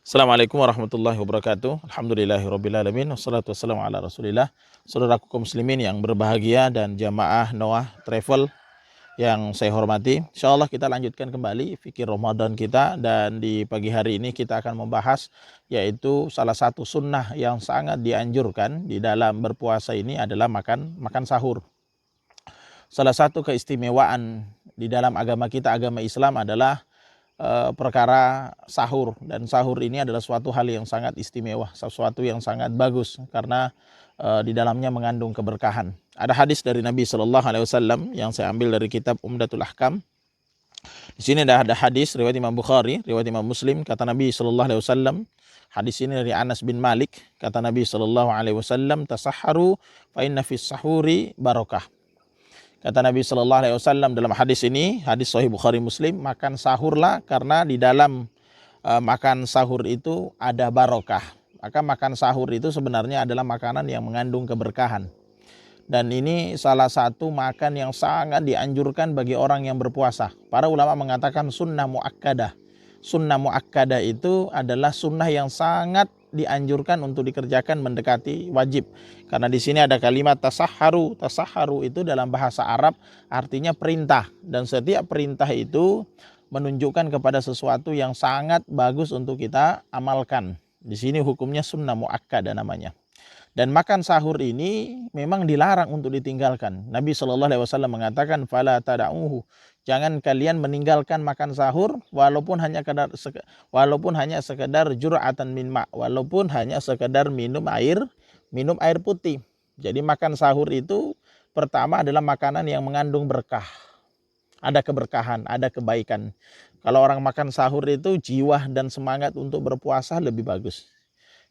Assalamualaikum warahmatullahi wabarakatuh. Alhamdulillahirrabbilalamin. Wassalatu wassalamu ala rasulillah. Saudaraku kaum muslimin yang berbahagia dan jamaah Noah Travel yang saya hormati, insyaallah kita lanjutkan kembali fikir Ramadan kita, dan di pagi hari ini kita akan membahas yaitu salah satu sunnah yang sangat dianjurkan di dalam berpuasa ini adalah makan sahur. Salah satu keistimewaan di dalam agama kita, agama Islam, adalah perkara sahur, dan sahur ini adalah suatu hal yang sangat istimewa, sesuatu yang sangat bagus karena di dalamnya mengandung keberkahan. Ada hadis dari Nabi Shallallahu Alaihi Wasallam yang saya ambil dari kitab Umdatul Ahkam. Di sini ada hadis riwayat Imam Bukhari, riwayat Imam Muslim. Kata Nabi Shallallahu Alaihi Wasallam, hadis ini dari Anas bin Malik. Kata Nabi Shallallahu Alaihi Wasallam, tasahharu fa inna fis sahuri barokah. Kata Nabi Shallallahu Alaihi Wasallam dalam hadis ini, hadis Sahih Bukhari Muslim, makan sahurlah karena di dalam makan sahur itu ada barokah. Maka makan sahur itu sebenarnya adalah makanan yang mengandung keberkahan. Dan ini salah satu makan yang sangat dianjurkan bagi orang yang berpuasa. Para ulama mengatakan sunnah muakkadah. Sunnah muakkadah itu adalah sunnah yang sangat dianjurkan untuk dikerjakan mendekati wajib. Karena di sini ada kalimat tasahharu. Tasahharu itu dalam bahasa Arab artinya perintah, dan setiap perintah itu menunjukkan kepada sesuatu yang sangat bagus untuk kita amalkan. Di sini hukumnya sunnah muakkadah namanya. Dan makan sahur ini memang dilarang untuk ditinggalkan. Nabi Shallallahu Alaihi Wasallam mengatakan, "Fala tada'uhu." Jangan kalian meninggalkan makan sahur walaupun hanya sekedar jur'atan min ma', walaupun hanya sekedar minum air putih. Jadi makan sahur itu pertama adalah makanan yang mengandung berkah. Ada keberkahan, ada kebaikan. Kalau orang makan sahur itu jiwa dan semangat untuk berpuasa lebih bagus.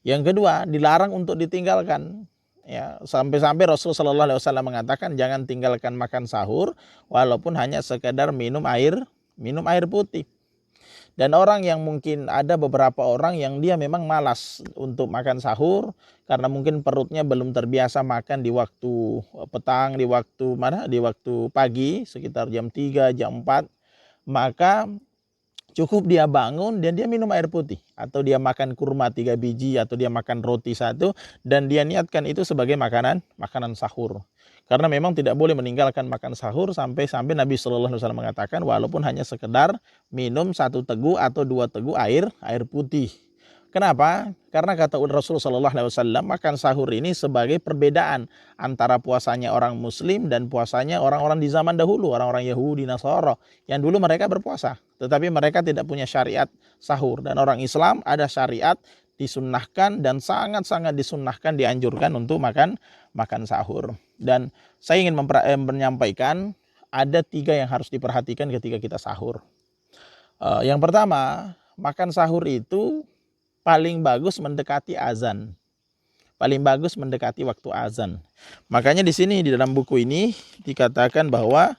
Yang kedua, dilarang untuk ditinggalkan. Ya, sampai-sampai Rasulullah Shallallahu Alaihi Wasallam mengatakan jangan tinggalkan makan sahur walaupun hanya sekedar minum air putih. Dan orang yang mungkin ada beberapa orang yang dia memang malas untuk makan sahur karena mungkin perutnya belum terbiasa makan di waktu petang, di waktu pagi sekitar jam 3, jam 4, maka cukup dia bangun dan dia minum air putih, atau dia makan kurma 3 biji, atau dia makan roti 1, dan dia niatkan itu sebagai makanan sahur. Karena memang tidak boleh meninggalkan makan sahur sampai Nabi Shallallahu Alaihi Wasallam mengatakan walaupun hanya sekedar minum 1 teguk atau 2 teguk air putih. Kenapa? Karena kata Rasulullah Shallallahu Alaihi Wasallam, makan sahur ini sebagai perbedaan antara puasanya orang Muslim dan puasanya orang-orang di zaman dahulu, orang-orang Yahudi, Nasara, yang dulu mereka berpuasa, tetapi mereka tidak punya syariat sahur. Dan orang Islam ada syariat, disunnahkan dan sangat-sangat disunnahkan, dianjurkan untuk makan sahur. Dan saya ingin menyampaikan ada 3 yang harus diperhatikan ketika kita sahur. Yang pertama, makan sahur itu paling bagus mendekati azan. Paling bagus mendekati waktu azan. Makanya di sini di dalam buku ini dikatakan bahwa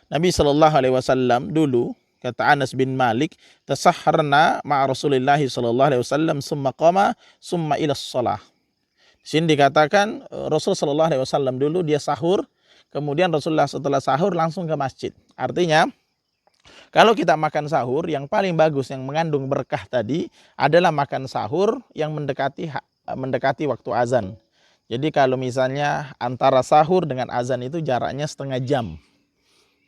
Nabi Shallallahu Alaihi Wasallam dulu, kata Anas bin Malik, tasahharna ma'a Rasulillah Shallallahu Alaihi Wasallam summa qama summa ila shalah. Di sini dikatakan Rasul Shallallahu Alaihi Wasallam dulu dia sahur, kemudian Rasulullah setelah sahur langsung ke masjid. Artinya kalau kita makan sahur, yang paling bagus yang mengandung berkah tadi adalah makan sahur yang mendekati waktu azan. Jadi kalau misalnya antara sahur dengan azan itu jaraknya setengah jam.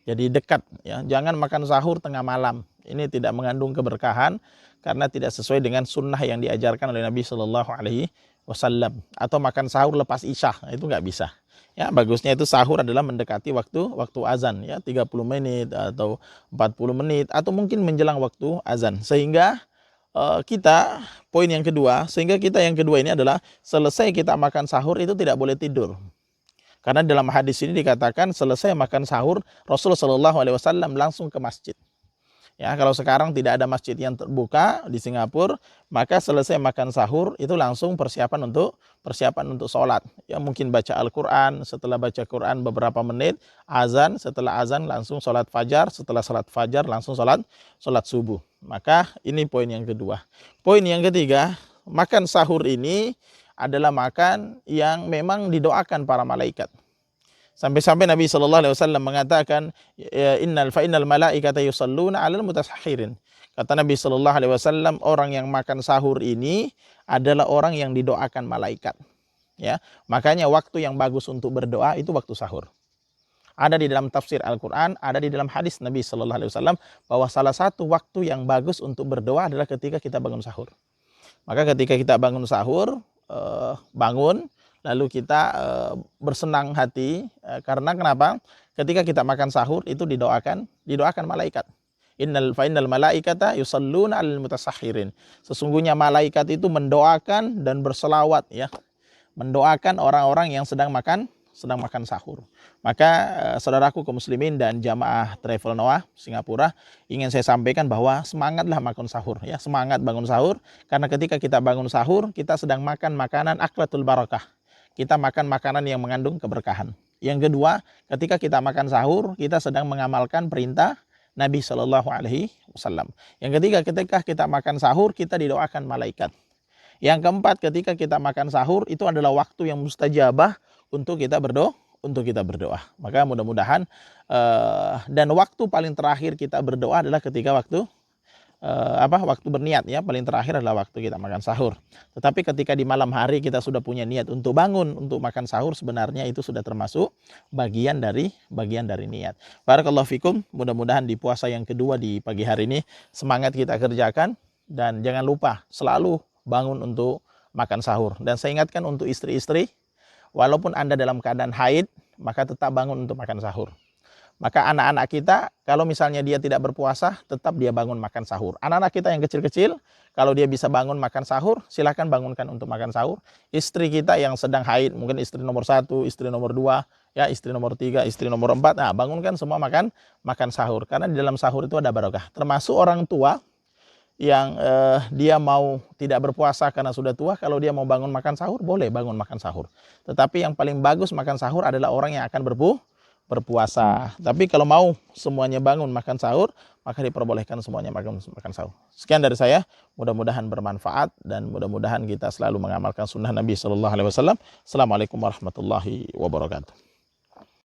Jadi dekat ya. Jangan makan sahur tengah malam. Ini tidak mengandung keberkahan karena tidak sesuai dengan sunnah yang diajarkan oleh Nabi Shallallahu Alaihi Wasallam. Atau makan sahur lepas isya, itu nggak bisa. Ya, bagusnya itu sahur adalah mendekati waktu azan, ya, 30 menit atau 40 menit atau mungkin menjelang waktu azan. Sehingga poin yang kedua ini adalah selesai kita makan sahur itu tidak boleh tidur. Karena dalam hadis ini dikatakan selesai makan sahur Rasulullah Shallallahu Alaihi Wasallam langsung ke masjid. Ya, kalau sekarang tidak ada masjid yang terbuka di Singapura, maka selesai makan sahur itu langsung persiapan untuk sholat. Ya, mungkin baca Al-Quran, setelah baca Quran beberapa menit, azan, setelah azan langsung sholat fajar, setelah sholat fajar langsung sholat subuh. Maka ini poin yang kedua. Poin yang ketiga, makan sahur ini adalah makan yang memang didoakan para malaikat. Sampai-sampai Nabi Shallallahu Alaihi Wasallam mengatakan, innal malaikata yusalluna 'alal mutasahhirin. Kata Nabi Shallallahu Alaihi Wasallam, orang yang makan sahur ini adalah orang yang didoakan malaikat. Ya, makanya waktu yang bagus untuk berdoa itu waktu sahur. Ada di dalam tafsir Al-Quran, ada di dalam hadis Nabi Shallallahu Alaihi Wasallam bahwa salah satu waktu yang bagus untuk berdoa adalah ketika kita bangun sahur. Maka ketika kita bangun sahur, bangun, lalu kita bersenang hati karena kenapa? Ketika kita makan sahur itu didoakan malaikat. Innal malaikata yusalluna 'alal mutasahhirin. Sesungguhnya malaikat itu mendoakan dan berselawat ya. Mendoakan orang-orang yang sedang makan sahur. Maka saudaraku kaum muslimin dan jamaah Travel Noah Singapura, ingin saya sampaikan bahwa semangatlah makan sahur ya, semangat bangun sahur, karena ketika kita bangun sahur kita sedang makan makanan aklatul barakah. Kita makan makanan yang mengandung keberkahan. Yang kedua, ketika kita makan sahur kita sedang mengamalkan perintah Nabi Shallallahu Alaihi Wasallam. Yang ketiga, ketika kita makan sahur kita didoakan malaikat. Yang keempat, ketika kita makan sahur itu adalah waktu yang mustajabah untuk kita berdoa. Maka mudah-mudahan dan waktu paling terakhir kita berdoa adalah ketika waktu berniat ya. Paling terakhir adalah waktu kita makan sahur. Tetapi ketika di malam hari kita sudah punya niat untuk bangun untuk makan sahur, sebenarnya itu sudah termasuk bagian dari niat. Barakallahu fikum. Mudah-mudahan di puasa yang kedua di pagi hari ini semangat kita kerjakan, dan jangan lupa selalu bangun untuk makan sahur. Dan saya ingatkan untuk istri-istri, walaupun Anda dalam keadaan haid, maka tetap bangun untuk makan sahur. Maka anak-anak kita, kalau misalnya dia tidak berpuasa, tetap dia bangun makan sahur. Anak-anak kita yang kecil-kecil, kalau dia bisa bangun makan sahur, silakan bangunkan untuk makan sahur. Istri kita yang sedang haid, mungkin istri nomor 1, istri nomor 2, ya istri nomor 3, istri nomor 4, nah bangunkan semua makan sahur. Karena di dalam sahur itu ada barokah. Termasuk orang tua yang dia mau tidak berpuasa karena sudah tua, kalau dia mau bangun makan sahur, boleh bangun makan sahur. Tetapi yang paling bagus makan sahur adalah orang yang akan berpuasa. Tapi kalau mau semuanya bangun makan sahur, maka diperbolehkan semuanya makan sahur. Sekian dari saya, mudah-mudahan bermanfaat dan mudah-mudahan kita selalu mengamalkan sunnah Nabi Shallallahu Alaihi Wasallam. Assalamualaikum warahmatullahi wabarakatuh.